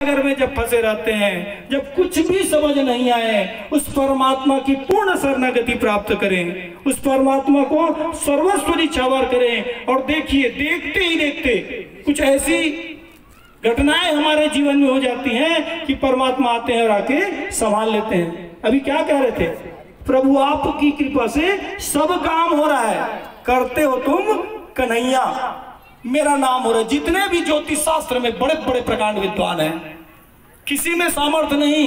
सागर में जब फंसे रहते हैं, जब कुछ भी समझ नहीं आए, उस परमात्मा की पूर्ण शरणागति प्राप्त करें, उस परमात्मा को सर्वस्व निछावर करें। और देखिए, देखते ही देखते कुछ ऐसी घटनाएं हमारे जीवन में हो जाती हैं कि परमात्मा आते हैं और आके संभाल लेते हैं। अभी क्या कह रहे थे? प्रभु आपकी कृपा से सब काम हो रहा है, करते हो तुम कन्हैया, मेरा नाम हो रहा है। जितने भी ज्योतिष शास्त्र में बड़े बड़े प्रकांड विद्वान हैं, किसी में सामर्थ्य नहीं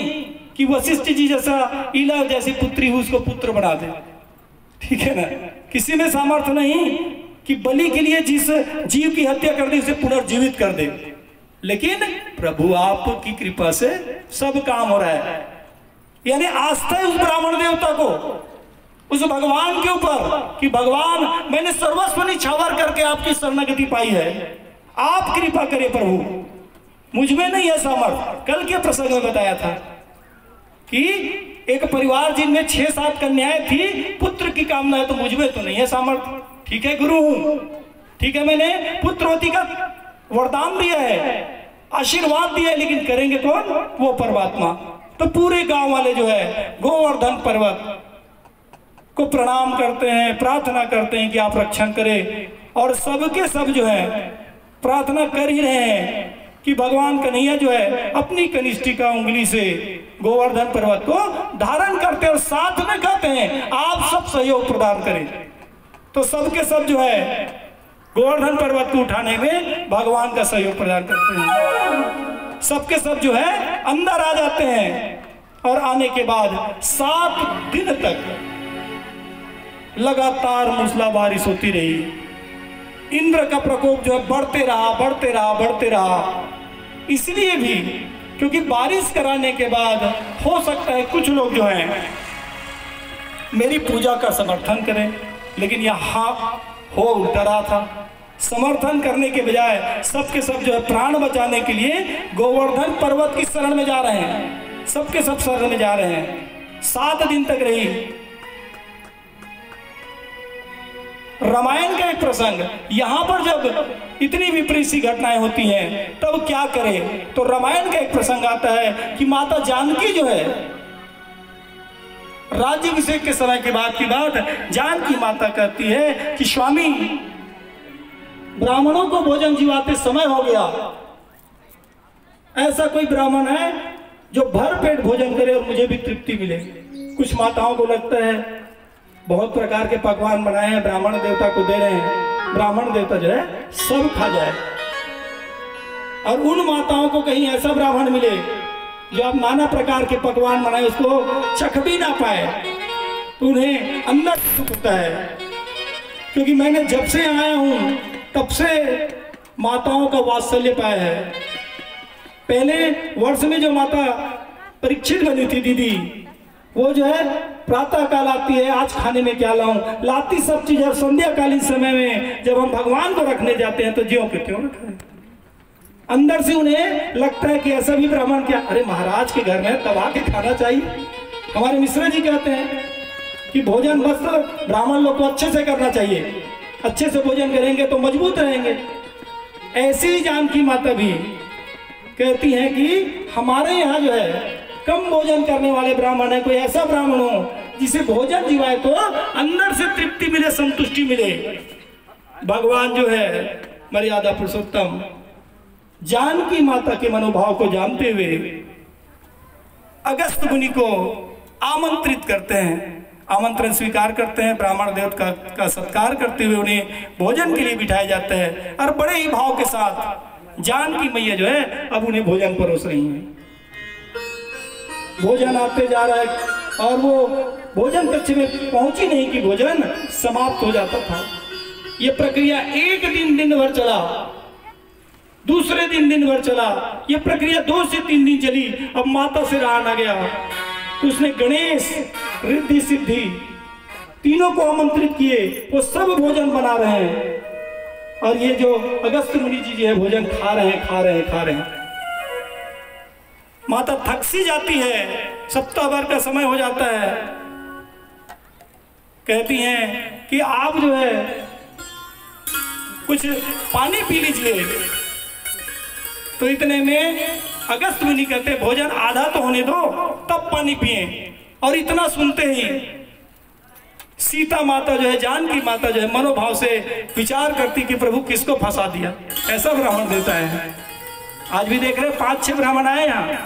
कि वशिष्ठ जी जैसा इला जैसी पुत्री हो उसको पुत्र बना दे, ठीक है ना। किसी में सामर्थ्य नहीं कि बलि के लिए जिस जीव की हत्या कर दी उसे पुनर्जीवित कर दे, लेकिन प्रभु आपकी कृपा से सब काम हो रहा है। यानी आस्था है उस ब्राह्मण देवता को, उस भगवान के ऊपर कि भगवान मैंने सर्वस्व निछावर करके आपकी शरणागति पाई है, आप कृपा करिए प्रभु, मुझ में नहीं है सामर्थ। कल के प्रसंग में बताया था कि एक परिवार जिनमें 6-7 कन्याएं थी, पुत्र की कामना है, तो मुझ में तो नहीं है सामर्थ। ठीक है गुरु हूं, ठीक है मैंने पुत्रवती का वरदान दिया है, आशीर्वाद दिया है, लेकिन करेंगे कौन? वो परमात्मा। तो पूरे गांव वाले जो है गोवर्धन पर्वत को प्रणाम करते हैं, प्रार्थना करते हैं कि आप रक्षण करें। और सबके सब जो है प्रार्थना कर ही रहे हैं कि भगवान कन्हैया जो है अपनी कनिष्ठिका उंगली से गोवर्धन पर्वत को धारण करते और साथ में कहते हैं आप सब सहयोग प्रदान करें। तो सबके सब जो है गोवर्धन पर्वत को उठाने में भगवान का सहयोग प्रदान करते हैं। सबके सब जो है अंदर आ जाते हैं और आने के बाद 7 दिन तक लगातार मूसला बारिश होती रही। इंद्र का प्रकोप जो है बढ़ते रहा, बढ़ते रहा, बढ़ते रहा। इसलिए भी क्योंकि बारिश कराने के बाद हो सकता है कुछ लोग जो हैं मेरी पूजा का समर्थन करें, लेकिन यहाँ हो उल्टा रहा था। समर्थन करने के बजाय सबके सब जो है प्राण बचाने के लिए गोवर्धन पर्वत की शरण में जा रहे हैं, सबके सब शरण में जा रहे हैं। 7 दिन तक रही। रामायण का एक प्रसंग, यहां पर जब इतनी विपरीत सी घटनाएं होती हैं तब क्या करें? तो रामायण का एक प्रसंग आता है कि माता जानकी जो है राज्याभिषेक के समय के बाद की बात, जानकी माता कहती है कि स्वामी ब्राह्मणों को भोजन जिवाते समय हो गया। ऐसा कोई ब्राह्मण है जो भर पेट भोजन करे और मुझे भी तृप्ति मिले। कुछ माताओं को लगता है बहुत प्रकार के पकवान बनाए हैं, ब्राह्मण देवता को दे रहे हैं, ब्राह्मण देवता जो है सब खा जाए। और उन माताओं को कहीं ऐसा ब्राह्मण मिले जो आप नाना प्रकार के पकवान बनाए उसको चख भी ना पाए, तो उन्हें अंदर दुख होता है। क्योंकि मैंने जब से आया हूं तब से माताओं का वात्सल्य पाया है। पहले वर्ष में जो माता परीक्षित बनी थी दीदी, वो जो है प्रातः काल आती है, आज खाने में क्या लाऊं, लाती सब चीज। और संध्याकालीन समय में जब हम भगवान को रखने जाते हैं तो ज्यों के त्यों रखें। अंदर से उन्हें लगता है कि ऐसा भी ब्राह्मण क्या, अरे महाराज के घर में दबा के खाना चाहिए। हमारे मिश्रा जी कहते हैं कि भोजन बस ब्राह्मण लोग को अच्छे से करना चाहिए, अच्छे से भोजन करेंगे तो मजबूत रहेंगे। ऐसी ही जानकी माता भी कहती हैं कि हमारे यहाँ जो है कम भोजन करने वाले ब्राह्मण है, कोई ऐसा ब्राह्मण हो जिसे भोजन जिवाए तो अंदर से तृप्ति मिले, संतुष्टि मिले। भगवान जो है मर्यादा पुरुषोत्तम जानकी माता के मनोभाव को जानते हुए अगस्त मुनि को आमंत्रित करते हैं, आमंत्रण स्वीकार करते हैं। ब्राह्मण देवता का सत्कार करते हुए उन्हें भोजन के लिए बिठाया जाता है और बड़े ही भाव के साथ जानकी मैया जो है अब उन्हें भोजन परोस रही हैं। भोजन आते जा रहा है और वो भोजन कक्ष में पहुंची नहीं कि भोजन समाप्त हो जाता था। ये प्रक्रिया एक दिन भर चला, दूसरे दिन भर चला, ये प्रक्रिया 2 से 3 दिन चली। अब माता से रहा ना गया तो उसने गणेश, रिद्धि, सिद्धि तीनों को आमंत्रित किए। वो सब भोजन बना रहे हैं और ये जो अगस्त मुनि जी है भोजन खा रहे हैं। माता थक सी जाती है, सप्ताह भर का समय हो जाता है। कहती हैं कि आप जो है कुछ पानी पी लीजिए। तो इतने में अगस्त मुनि कहते भोजन आधा तो होने दो तब पानी पिए। और इतना सुनते ही सीता माता जो है, जानकी माता जो है, मनोभाव से विचार करती कि प्रभु किसको फंसा दिया, ऐसा ब्राह्मण देता है। आज भी देख रहे 5-6 ब्राह्मण आए यहाँ,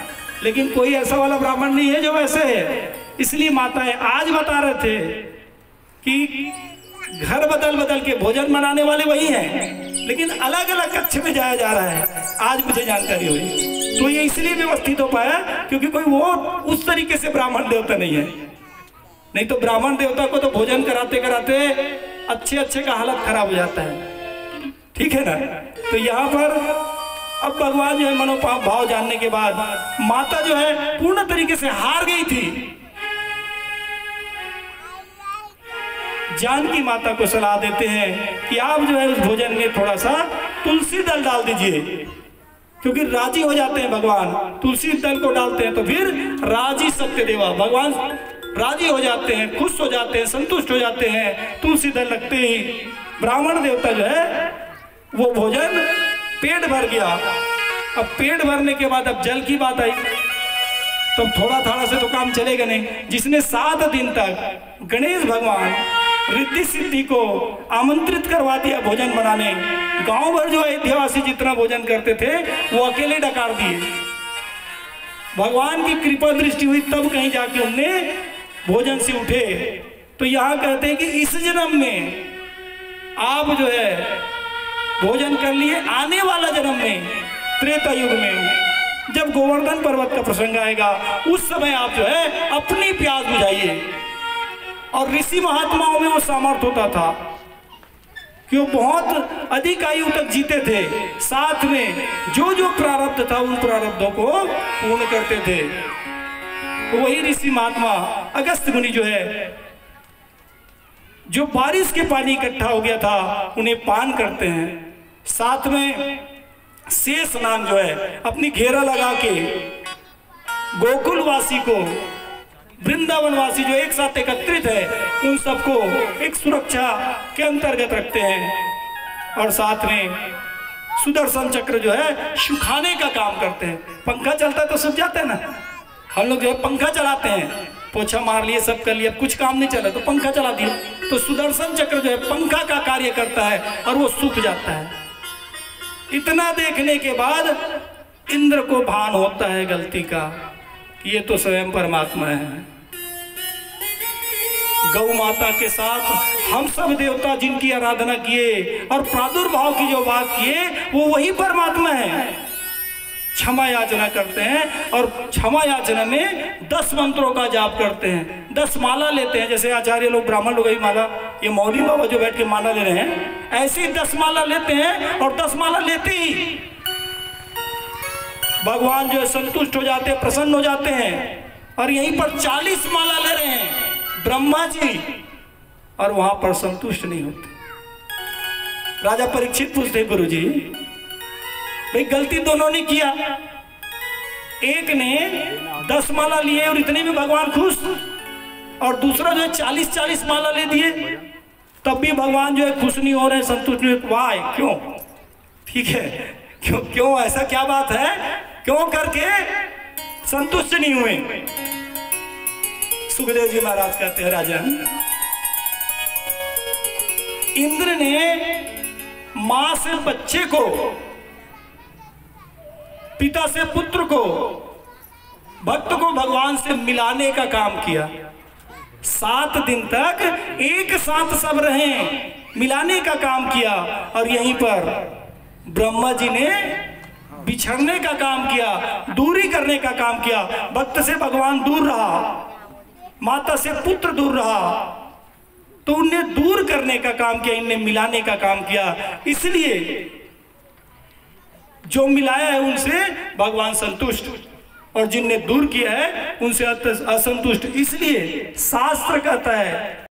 लेकिन कोई ऐसा वाला ब्राह्मण नहीं है जो वैसे है। इसलिए माताएं आज बता रहे थे कि घर बदल बदल के भोजन बनाने वाले वही हैं, लेकिन अलग अलग कक्ष में जाया जा रहा है। आज मुझे जानकारी हुई, तो ये इसलिए व्यवस्थित हो पाया क्योंकि कोई वो उस तरीके से ब्राह्मण देवता नहीं है। नहीं तो ब्राह्मण देवता को तो भोजन कराते कराते अच्छे अच्छे का हालत खराब हो जाता है, ठीक है ना। तो यहाँ पर अब भगवान जो है मनोभाव जानने के बाद माता जो है पूर्ण तरीके से हार गई थी। जानकी माता को सलाह देते हैं कि आप जो है उस भोजन में थोड़ा सा तुलसी दल डाल दीजिए, क्योंकि राजी हो जाते हैं भगवान। तुलसी दल को डालते हैं तो फिर राजी सत्य देवा, भगवान राजी हो जाते हैं, खुश हो जाते हैं, संतुष्ट हो जाते हैं। तुलसी दल लगते ही ब्राह्मण देवता जो है वो भोजन पेट भर गया। अब पेट भरने के बाद अब जल की बात आई, तो थोड़ा थोड़ा से तो काम चलेगा नहीं। जिसने 7 दिन तक गणेश भगवान रिद्धि सिद्धि को आमंत्रित करवा दिया भोजन बनाने, गांव भर जो अयोध्यावासी जितना भोजन करते थे वो अकेले डकार दिए। भगवान की कृपा दृष्टि हुई तब कहीं जाके उनने भोजन से उठे। तो यहाँ कहते हैं कि इस जन्म में आप जो है भोजन कर लिए, आने वाला जन्म में त्रेता युग में जब गोवर्धन पर्वत का प्रसंग आएगा उस समय आप जो है अपनी प्यास बुझाइए। और ऋषि महात्माओं में वो सामर्थ्य होता था कि वो बहुत अधिक आयु तक जीते थे, साथ में जो जो प्रारब्ध था उन प्रारब्धों को पूर्ण करते थे। तो वही ऋषि महात्मा अगस्त मुनि जो है, जो बारिश के पानी इकट्ठा हो गया था उन्हें पान करते हैं। साथ में शेष नाग जो है अपनी घेरा लगा के गोकुलवासी को, वृंदावनवासी जो एक साथ एकत्रित है, उन सबको एक सुरक्षा के अंतर्गत रखते हैं। और साथ में सुदर्शन चक्र जो है सुखाने का काम करते हैं। पंखा चलता है तो सूख जाता है ना, हम लोग जो है पंखा चलाते हैं, पोछा मार लिए, सब कर लिया, कुछ काम नहीं चला तो पंखा चला दिया। तो सुदर्शन चक्र जो है पंखा का कार्य करता है और वो सूख जाता है। इतना देखने के बाद इंद्र को भान होता है गलती का, ये तो स्वयं परमात्मा है। गौ माता के साथ हम सब देवता जिनकी आराधना किए और प्रादुर्भाव की जो बात किए वो वही परमात्मा है। क्षमा याचना करते हैं और क्षमा याचना में 10 मंत्रों का जाप करते हैं, 10 माला लेते हैं। जैसे आचार्य लोग, ब्राह्मण लोग ही माला, ये मौली बाबा जो बैठ के माला ले रहे हैं, ऐसे ही 10 माला लेते हैं। और 10 माला लेते ही भगवान जो है संतुष्ट हो जाते हैं, प्रसन्न हो जाते हैं। और यहीं पर 40 माला ले रहे हैं ब्रह्मा जी, और वहां पर संतुष्ट नहीं होते। राजा परीक्षित पूछते गुरु जी, भाई गलती दोनों ने किया, एक ने 10 माला लिए और इतने में भगवान खुश, और दूसरा जो है 40-40 माला ले दिए, तब भी भगवान जो है खुश नहीं हो रहे, संतुष्ट नहीं। वाह, क्यों? ठीक है, क्यों क्यों ऐसा क्या बात है, क्यों करके संतुष्ट नहीं हुए? सुखदेव जी महाराज कहते हैं, राजन, इंद्र ने मां से बच्चे को, पिता से पुत्र को, भक्त को भगवान से मिलाने का काम किया। 7 दिन तक एक साथ सब रहे, मिलाने का काम किया। और यहीं पर ब्रह्मा जी ने बिछड़ने का काम किया, दूरी करने का काम किया। भक्त से भगवान दूर रहा, माता से पुत्र दूर रहा, तो उनने दूर करने का काम किया, इनने मिलाने का काम किया। इसलिए जो मिलाया है उनसे भगवान संतुष्ट, और जिनने दूर किया है उनसे असंतुष्ट। इसलिए शास्त्र कहता है